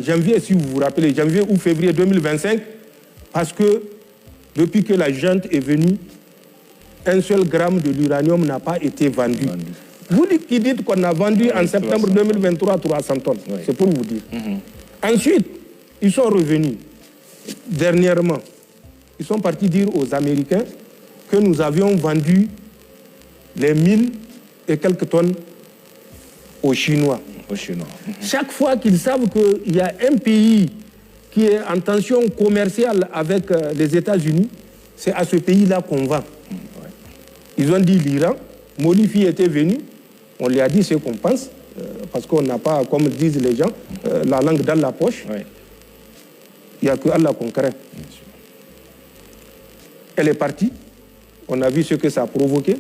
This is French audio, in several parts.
Janvier, si vous vous rappelez, janvier ou février 2025, parce que depuis que la junte est venue, un seul gramme de l'uranium n'a pas été vendu. Vous qui dites qu'on a vendu en septembre 2023 300 tonnes, c'est pour vous dire. Ensuite, ils sont revenus. Dernièrement, ils sont partis dire aux Américains que nous avions vendu les 1000 et quelques tonnes aux Chinois. Chaque fois qu'ils savent qu'il y a un pays qui est en tension commerciale avec les États-Unis, c'est à ce pays-là qu'on vend. Ils ont dit l'Iran, Molifi était venu, on lui a dit ce qu'on pense, parce qu'on n'a pas, comme disent les gens, la langue dans la poche. Il n'y a que Allah qu'on craint. Elle est partie, on a vu ce que ça a provoqué.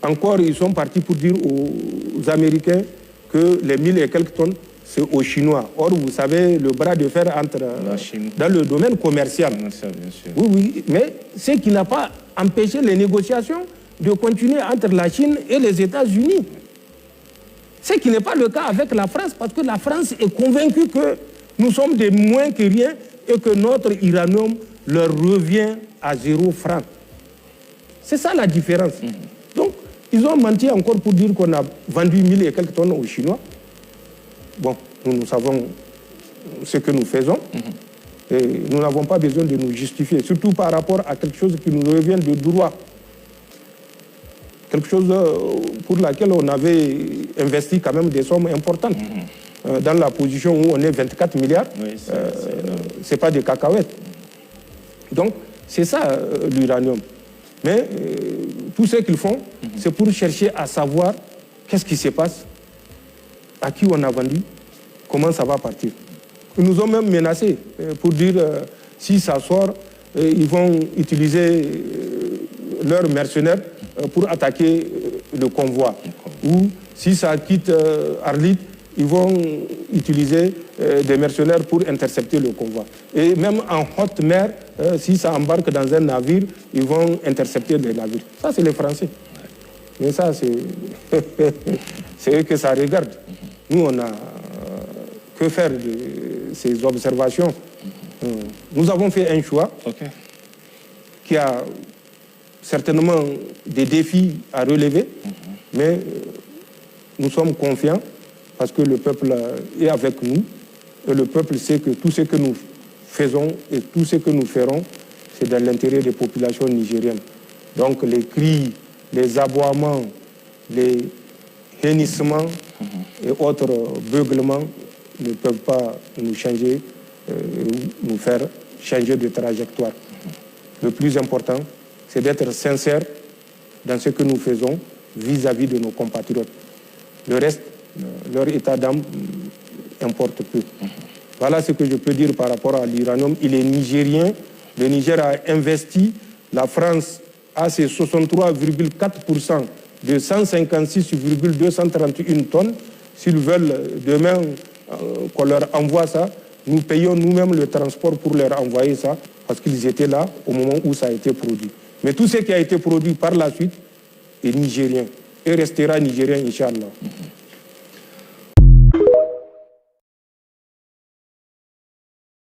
Encore, ils sont partis pour dire aux Américains que les 1000 et quelques tonnes, c'est aux Chinois. Or, vous savez, le bras de fer entre dans le domaine commercial. Bien sûr. Oui, mais ce qui n'a pas empêché les négociations de continuer entre la Chine et les États-Unis. Ce qui n'est pas le cas avec la France, parce que la France est convaincue que nous sommes des moins que rien et que notre uranium leur revient à 0 franc. C'est ça la différence. Donc, ils ont menti encore pour dire qu'on a vendu 1000 et quelques tonnes aux Chinois. Bon, nous savons ce que nous faisons. Et nous n'avons pas besoin de nous justifier, surtout par rapport à quelque chose qui nous revient de droit. Quelque chose pour laquelle on avait investi quand même des sommes importantes. Dans la position où on est 24 milliards, ce n'est pas des cacahuètes. Donc, c'est ça l'uranium. Mais tout ce qu'ils font, c'est pour chercher à savoir qu'est-ce qui se passe, à qui on a vendu, comment ça va partir. Ils nous ont même menacés pour dire si ça sort, ils vont utiliser leurs mercenaires pour attaquer le convoi. Ou si ça quitte Arlit, ils vont utiliser des mercenaires pour intercepter le convoi. Et même en haute mer, si ça embarque dans un navire, ils vont intercepter des navires. Ça, c'est les Français. Mais ça, c'est eux que ça regarde. Nous, on a que faire de ces observations. Nous avons fait un choix qui a certainement des défis à relever, mais nous sommes confiants parce que le peuple est avec nous et le peuple sait que tout ce que nous faisons et tout ce que nous ferons, c'est dans l'intérêt des populations nigériennes. Donc les cris, les aboiements, les hennissements et autres beuglements ne peuvent pas nous changer, nous faire changer de trajectoire. Le plus important, c'est d'être sincère dans ce que nous faisons vis-à-vis de nos compatriotes. Le reste, leur état d'âme importe peu. Voilà ce que je peux dire par rapport à l'uranium. Il est nigérien. Le Niger a investi. La France a ses 63,4% de 156,231 tonnes. S'ils veulent demain qu'on leur envoie ça, nous payons nous-mêmes le transport pour leur envoyer ça, parce qu'ils étaient là au moment où ça a été produit. Mais tout ce qui a été produit par la suite est nigérien et restera nigérien, Inch'Allah.